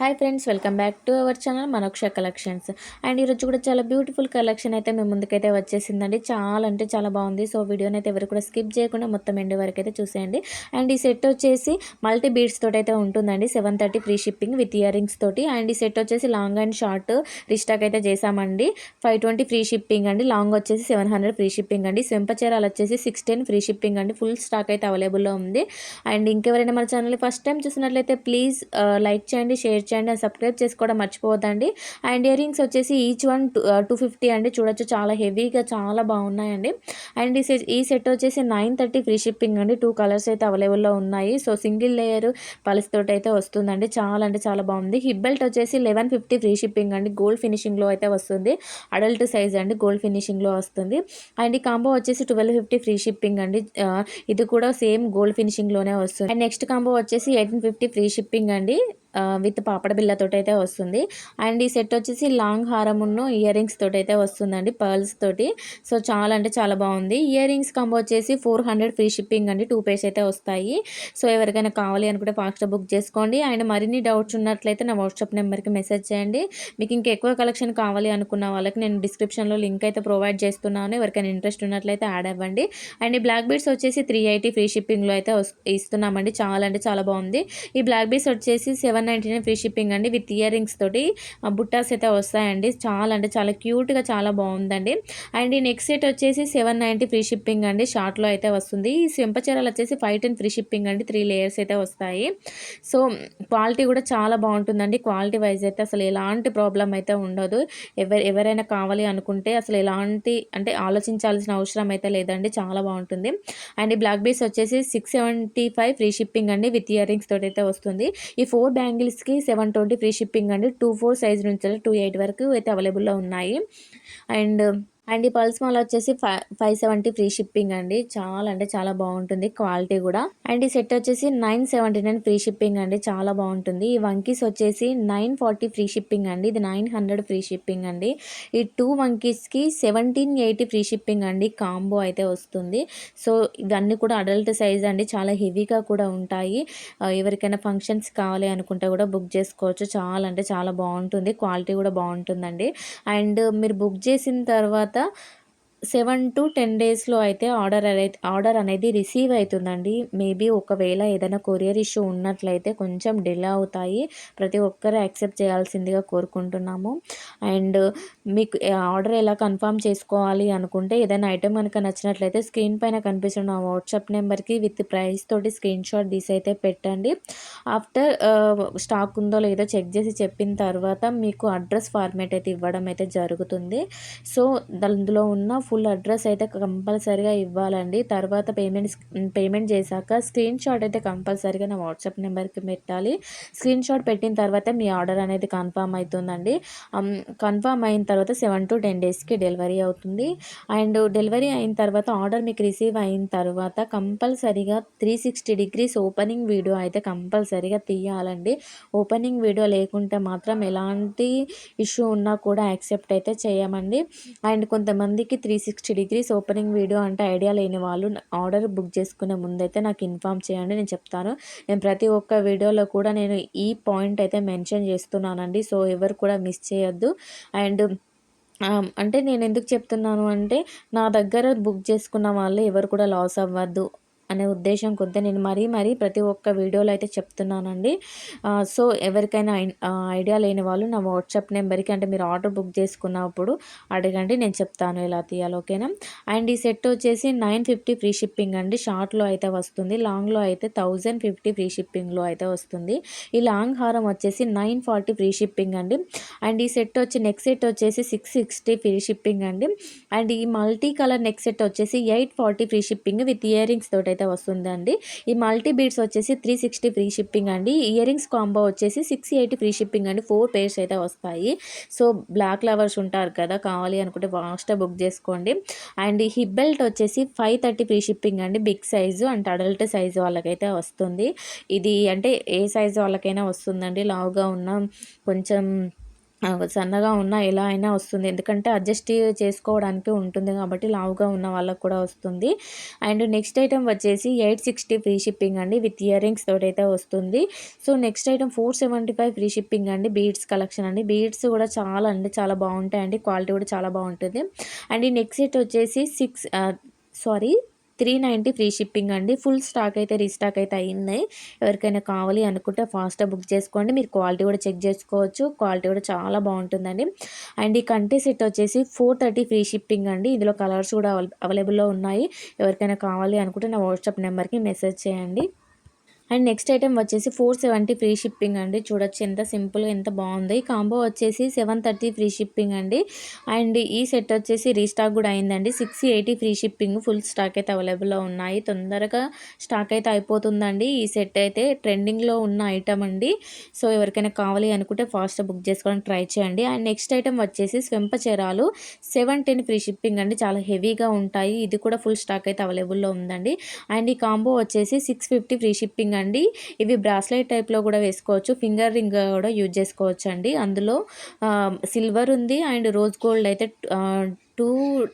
Hi friends, welcome back to our channel Manoksha collections. And ఈరోజు కూడా చాలా బ్యూటిఫుల్ కలెక్షన్ అయితే మేము ముందుకైతే వచ్చేసిందండి. చాలా అంటే చాలా బాగుంది. సో వీడియోని అయితే ఎవరు కూడా స్కిప్ చేయకుండా మొత్తం ఎండ్ వరకు అయితే చూసేయండి. అండ్ ఈ సెట్ వచ్చేసి మల్టీ బీడ్స్ తోటి అయితే ఉంటుందండి. 730 free shipping with ear rings తోటి. అండ్ ఈ సెట్ వచ్చేసి లాంగ్ అండ్ షార్ట్ రిస్టాక్ అయితే చేసామండి. 520 ఫ్రీ షిప్పింగ్ అండి. లాంగ్ వచ్చేసి 700 ఫ్రీ షిప్పింగ్ అండి. చీరాలు వచ్చేసి 610 ఫ్రీ షిప్పింగ్ అండి. ఫుల్ స్టాక్ అయితే అవైలబుల్లో ఉంది. అండ్ ఇంకెవరైనా మన ఛానల్ ఫస్ట్ టైం చూసినట్లయితే ప్లీజ్ లైక్ చేయండి, షేర్ చేయండి, సబ్స్క్రైబ్ చేసుకోవడం మర్చిపోవద్దండి. అండ్ ఇయర్ రింగ్స్ వచ్చేసి ఈచ్ వన్ 250 అండి. చూడొచ్చు, చాలా హెవీగా చాలా బాగున్నాయండి. అండ్ ఈ సెట్ వచ్చేసి 930 ఫ్రీ షిప్పింగ్ అండి. 2 కలర్స్ అయితే అవైలబుల్లో ఉన్నాయి. సో సింగిల్ లేయర్ పల్స్ తోటి అయితే వస్తుందండి. చాలా అంటే చాలా బాగుంది. హిప్ బెల్ట్ వచ్చేసి 1150 ఫ్రీ షిప్పింగ్ అండి. గోల్డ్ ఫినిషింగ్లో అయితే వస్తుంది. అడల్ట్ సైజ్ అండి, గోల్డ్ ఫినిషింగ్లో వస్తుంది. అండ్ ఈ కాంబో వచ్చేసి 1250 ఫ్రీ షిప్పింగ్ అండి. ఇది కూడా సేమ్ గోల్డ్ ఫినిషింగ్లోనే వస్తుంది. అండ్ నెక్స్ట్ కాంబో వచ్చేసి 1850 ఫ్రీ షిప్పింగ్ అండి. విత్ పాపడ బిల్లతోటి అయితే వస్తుంది. అండ్ ఈ సెట్ వచ్చేసి లాంగ్ హారమును ఇయర్ రింగ్స్ తోటి అయితే వస్తుందండి, పర్ల్స్ తోటి. సో చాలా అంటే చాలా బాగుంది. ఇయర్ రింగ్స్ కాంబో వచ్చేసి 400 ఫ్రీ షిప్పింగ్ అండి. 2 పేర్స్ అయితే వస్తాయి. సో ఎవరికైనా కావాలి అనుకుంటే ఫాస్ట్గా బుక్ చేసుకోండి. అండ్ మరిన్ని డౌట్స్ ఉన్నట్లయితే నా వాట్సాప్ నెంబర్కి మెసేజ్ చేయండి. మీకు ఇంకా ఎక్కువ కలెక్షన్ కావాలి అనుకున్న వాళ్ళకి నేను డిస్క్రిప్షన్లో లింక్ అయితే ప్రొవైడ్ చేస్తున్నాను. ఎవరికైనా ఇంట్రెస్ట్ ఉన్నట్లయితే యాడ్ అవ్వండి. అండ్ ఈ బ్లాక్ బీడ్స్ వచ్చేసి 380 ఫ్రీ షిప్పింగ్లో అయితే ఇస్తున్నామండి. చాలా అంటే చాలా బాగుంది. ఈ బ్లాక్ బీడ్స్ వచ్చేసి 799 ఫ్రీ షిప్పింగ్ అండి. విత్ ఇయర్ రింగ్స్ తోటి బుట్టాస్ అయితే వస్తాయండి. చాలా అంటే చాలా క్యూట్గా చాలా బాగుందండి. అండ్ ఈ నెక్స్ట్ సెట్ వచ్చేసి 790 ఫ్రీ షిప్పింగ్ అండి. షార్ట్లో అయితే వస్తుంది. ఈ చీరలు వచ్చేసి 510 ఫ్రీ షిప్పింగ్ అండి. 3 లేయర్స్ అయితే వస్తాయి. సో క్వాలిటీ కూడా చాలా బాగుంటుందండి. క్వాలిటీ వైజ్ అయితే అసలు ఎలాంటి ప్రాబ్లం అయితే ఉండదు. ఎవరైనా కావాలి అనుకుంటే అసలు ఎలాంటి అంటే ఆలోచించాల్సిన అవసరం అయితే లేదండి. చాలా బాగుంటుంది. అండ్ ఈ బ్లాక్ బీడ్స్ వచ్చేసి 675 ఫ్రీ షిప్పింగ్ అండి. విత్ ఇయర్ రింగ్స్ తోటి అయితే వస్తుంది. ఈ 4 బ్యాంగిల్స్కి 720 ఫ్రీ షిప్పింగ్ అండి. 24 సైజ్ నుంచి 28 వరకు అయితే అవైలబుల్లో ఉన్నాయి. అండ్ అండ్ ఈ పల్స్ మాల వచ్చేసి 570 ఫ్రీ షిప్పింగ్ అండి. చాలా అంటే చాలా బాగుంటుంది క్వాలిటీ కూడా. అండ్ ఈ సెట్ వచ్చేసి 979 ఫ్రీ షిప్పింగ్ అండి. చాలా బాగుంటుంది. ఈ వంకీస్ వచ్చేసి 940 ఫ్రీ షిప్పింగ్ అండి. ఇది 900 ఫ్రీ షిప్పింగ్ అండి. ఈ 2 వంకీస్కి 1780 ఫ్రీ షిప్పింగ్ అండి. కాంబో అయితే వస్తుంది. సో ఇవన్నీ కూడా అడల్ట్ సైజ్ అండి. చాలా హెవీగా కూడా ఉంటాయి. ఎవరికైనా ఫంక్షన్స్ కావాలి అనుకుంటే కూడా బుక్ చేసుకోవచ్చు. చాలా అంటే చాలా బాగుంటుంది. క్వాలిటీ కూడా బాగుంటుందండి. అండ్ మీరు బుక్ చేసిన తర్వాత 7 to 10 డేస్లో అయితే ఆర్డర్ అనేది రిసీవ్ అవుతుందండి. మేబీ ఒకవేళ ఏదైనా కొరియర్ ఇష్యూ ఉన్నట్లయితే కొంచెం డిలే అవుతాయి. ప్రతి ఒక్కరు యాక్సెప్ట్ చేయాల్సిందిగా కోరుకుంటున్నాము. అండ్ మీకు ఆర్డర్ ఎలా కన్ఫర్మ్ చేసుకోవాలి అనుకుంటే ఏదైనా ఐటెం కనుక నచ్చినట్లయితే స్క్రీన్ పైన కనిపిస్తున్న వాట్సాప్ నెంబర్కి విత్ ప్రైస్ తోటి స్క్రీన్ షాట్ తీసి అయితే పెట్టండి. ఆఫ్టర్ స్టాక్ ఉందో లేదో చెక్ చేసి చెప్పిన తర్వాత మీకు అడ్రస్ ఫార్మేట్ అయితే ఇవ్వడం అయితే జరుగుతుంది. సో అందులో ఉన్న ఫుల్ అడ్రస్ అయితే కంపల్సరీగా ఇవ్వాలండి. తర్వాత పేమెంట్ చేశాక స్క్రీన్ షాట్ అయితే కంపల్సరీగా నా వాట్సాప్ నెంబర్కి పెట్టాలి. స్క్రీన్ షాట్ పెట్టిన తర్వాత మీ ఆర్డర్ అనేది కన్ఫర్మ్ అవుతుందండి. కన్ఫర్మ్ అయిన తర్వాత 7 to 10 డేస్కి డెలివరీ అవుతుంది. అండ్ డెలివరీ అయిన తర్వాత ఆర్డర్ మీకు రిసీవ్ అయిన తర్వాత కంపల్సరీగా 360 degrees ఓపెనింగ్ వీడియో అయితే కంపల్సరీగా తీయాలండి. ఓపెనింగ్ వీడియో లేకుంటే మాత్రం ఎలాంటి ఇష్యూ ఉన్నా కూడా యాక్సెప్ట్ అయితే చేయమండి. అండ్ కొంతమందికి 360 degrees ఓపెనింగ్ వీడియో అంటే ఐడియా లేని వాళ్ళు ఆర్డర్ బుక్ చేసుకునే ముందైతే నాకు ఇన్ఫామ్ చేయండి, నేను చెప్తాను. నేను ప్రతి ఒక్క వీడియోలో కూడా నేను ఈ పాయింట్ అయితే మెన్షన్ చేస్తున్నానండి. సో ఎవరు కూడా మిస్ చేయొద్దు. అండ్ అంటే నేను ఎందుకు చెప్తున్నాను అంటే నా దగ్గర బుక్ చేసుకున్న వాళ్ళు ఎవరు కూడా లాస్ అవ్వద్దు అనే ఉద్దేశం కొద్దీ నేను మరీ ప్రతి ఒక్క వీడియోలో అయితే చెప్తున్నానండి. సో ఎవరికైనా ఐడియా లేని వాళ్ళు నా వాట్సాప్ నెంబర్కి అంటే మీరు ఆర్డర్ బుక్ చేసుకున్నప్పుడు అడగండి, నేను చెప్తాను ఎలా తీయాలి, ఓకేనా. అండ్ ఈ సెట్ వచ్చేసి 950 ఫ్రీ షిప్పింగ్ అండి. షార్ట్లో అయితే వస్తుంది. లాంగ్లో అయితే 1050 ఫ్రీ షిప్పింగ్లో అయితే వస్తుంది. ఈ లాంగ్ హారం వచ్చేసి 940 ఫ్రీ షిప్పింగ్ అండి. అండ్ ఈ సెట్ నెక్స్ట్ సెట్ వచ్చేసి 660 ఫ్రీ షిప్పింగ్ అండి. అండ్ ఈ మల్టీ కలర్ నెక్స్ట్ సెట్ వచ్చేసి 840 free shipping with ear rings తోటి అయితే వస్తుందండి. ఈ మల్టీ బీడ్స్ వచ్చేసి 360 ఫ్రీ షిప్పింగ్ అండి. ఇయర్ రింగ్స్ కాంబో వచ్చేసి 680 ఫ్రీ షిప్పింగ్ అండి. 4 పేర్స్ అయితే వస్తాయి. సో బ్లాక్ లవర్స్ ఉంటారు కదా, కావాలి అనుకుంటే ఫాస్ట్గా బుక్ చేసుకోండి. అండ్ ఈ హిప్ బెల్ట్ వచ్చేసి 530 ఫ్రీ షిప్పింగ్ అండి. బిగ్ సైజు అంటే అడల్ట్ సైజు వాళ్ళకైతే వస్తుంది. ఇది అంటే ఏ సైజు వాళ్ళకైనా వస్తుందండి. లావుగా ఉన్న కొంచెం సన్నగా ఉన్నా ఎలా అయినా వస్తుంది. ఎందుకంటే అడ్జస్ట్ చేసుకోవడానికి ఉంటుంది కాబట్టి లావుగా ఉన్న వాళ్ళకి కూడా వస్తుంది. అండ్ నెక్స్ట్ ఐటెమ్ వచ్చేసి 860 ఫ్రీ షిప్పింగ్ అండి. విత్ ఇయర్ రింగ్స్ తోటైతే వస్తుంది. So next item 475 free shipping అండి. బీడ్స్ కలెక్షన్ అండి. బీడ్స్ కూడా చాలా అంటే చాలా బాగుంటాయండి. క్వాలిటీ కూడా చాలా బాగుంటుంది. అండ్ ఈ నెక్స్ట్ సెట్ వచ్చేసి 390 ఫ్రీ షిప్పింగ్ అండి. ఫుల్ స్టాక్ అయితే రీస్టాక్ అయితే అయింది. ఎవరికైనా కావాలి అనుకుంటే ఫాస్ట్‌గా బుక్ చేసుకోండి. మీరు క్వాలిటీ కూడా చెక్ చేసుకోవచ్చు. క్వాలిటీ కూడా చాలా బాగుంటుందండి. అండ్ ఈ కంటి సెట్ వచ్చేసి 430 ఫ్రీ షిప్పింగ్ అండి. ఇందులో కలర్స్ కూడా అవైలబుల్‌లో ఉన్నాయి. ఎవరికైనా కావాలి అనుకుంటే నా వాట్సాప్ నెంబర్‌కి మెసేజ్ చేయండి. అండ్ నెక్స్ట్ ఐటెమ్ వచ్చేసి 470 ఫ్రీ షిప్పింగ్ అండి. చూడొచ్చు ఎంత సింపుల్‌గా ఎంత బాగుంది. ఈ కాంబో వచ్చేసి 730 ఫ్రీ షిప్పింగ్ అండి. అండ్ ఈ సెట్ వచ్చేసి రీస్టాక్ కూడా అయిందండి. 680 ఫ్రీ షిప్పింగ్. ఫుల్ స్టాక్ అయితే అవైలబుల్‌లో ఉన్నాయి. తొందరగా స్టాక్ అయితే అయిపోతుందండి. ఈ సెట్ అయితే ట్రెండింగ్‌లో ఉన్న ఐటమ్ అండి. సో ఎవరికైనా కావాలి అనుకుంటే ఫాస్ట్‌గా బుక్ చేసుకోవడానికి ట్రై చేయండి. అండ్ నెక్స్ట్ ఐటమ్ వచ్చేసి స్వెంప చీరాలు 710 ఫ్రీ షిప్పింగ్ అండి. చాలా హెవీగా ఉంటాయి. ఇది కూడా ఫుల్ స్టాక్ అయితే అవైలబుల్‌లో ఉందండి. అండ్ ఈ కాంబో వచ్చేసి 650 ఫ్రీ షిప్పింగ్ అండి. ఇవి బ్రాస్లెట్ టైప్‌లో కూడా వేసుకోవచ్చు. ఫింగర్ రింగ్ కూడా యూజ్ చేసుకోవచ్చండి. అందులో సిల్వర్ ఉంది అండ్ రోజ్ గోల్డ్ అయితే 2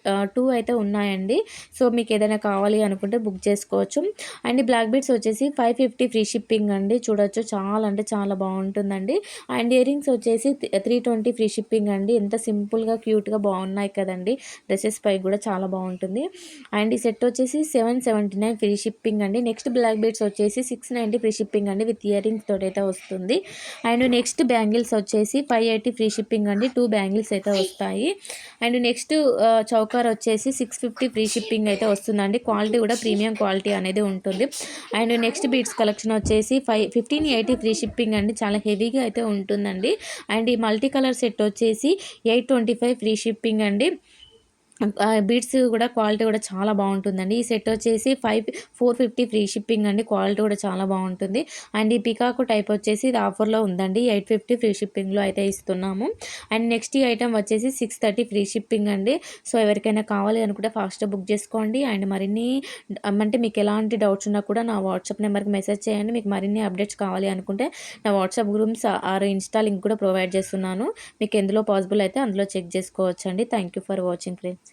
2 అయితే ఉన్నాయండి. సో మీకు ఏదైనా కావాలి అనుకుంటే బుక్ చేసుకోవచ్చు. అండ్ బ్లాక్ బీడ్స్ వచ్చేసి 550 ఫ్రీ షిప్పింగ్ అండి. చూడొచ్చు చాలా అంటే చాలా బాగుంటుందండి. అండ్ ఇయర్ రింగ్స్ వచ్చేసి 320 ఫ్రీ షిప్పింగ్ అండి. ఎంత సింపుల్‌గా క్యూట్‌గా బాగున్నాయి కదండీ. డ్రెసెస్ పై కూడా చాలా బాగుంటుంది. అండ్ ఈ సెట్ వచ్చేసి 779 ఫ్రీ షిప్పింగ్ అండి. నెక్స్ట్ బ్లాక్ బీడ్స్ వచ్చేసి 690 ఫ్రీ షిప్పింగ్ అండి. విత్ ఇయర్ రింగ్స్ తోటైతే వస్తుంది. అండ్ నెక్స్ట్ బ్యాంగిల్స్ వచ్చేసి 580 ఫ్రీ షిప్పింగ్ అండి. 2 బ్యాంగిల్స్ అయితే వస్తాయి. అండ్ నెక్స్ట్ చౌకర్ వచ్చేసి 650 ఫ్రీ షిప్పింగ్ అయితే వస్తుందండి. క్వాలిటీ కూడా ప్రీమియం క్వాలిటీ అనేది ఉంటుంది. అండ్ నెక్స్ట్ బీడ్స్ కలెక్షన్ వచ్చేసి 1580 ఫ్రీ షిప్పింగ్ అండి. చాలా హెవీగా అయితే ఉంటుందండి. అండ్ ఈ మల్టీ కలర్ సెట్ వచ్చేసి 825 ఫ్రీ షిప్పింగ్ అండి. బీడ్స్ కూడా క్వాలిటీ కూడా చాలా బాగుంటుందండి. ఈ సెట్ వచ్చేసి 450 ఫ్రీ షిప్పింగ్ అండి. క్వాలిటీ కూడా చాలా బాగుంటుంది. అండ్ ఈ పికాకు టైప్ వచ్చేసి ఇది ఆఫర్‌లో ఉందండి. 850 ఫ్రీ షిప్పింగ్‌లో అయితే ఇస్తున్నాము. అండ్ నెక్స్ట్ ఈ ఐటెమ్ వచ్చేసి 630 ఫ్రీ షిప్పింగ్ అండి. సో ఎవరికైనా కావాలి అనుకుంటే ఫాస్ట్‌గా బుక్ చేసుకోండి. అండ్ మరిన్ని అంటే మీకు ఎలాంటి డౌట్స్ ఉన్నా కూడా నా వాట్సాప్ నెంబర్‌కి మెసేజ్ చేయండి. మీకు మరిన్ని అప్డేట్స్ కావాలి అనుకుంటే నా WhatsApp groups or Insta link కూడా ప్రొవైడ్ చేస్తున్నాను. మీకు ఎందులో పాసిబుల్ అయితే అందులో చెక్ చేసుకోవచ్చండి. Thank you for watching friends.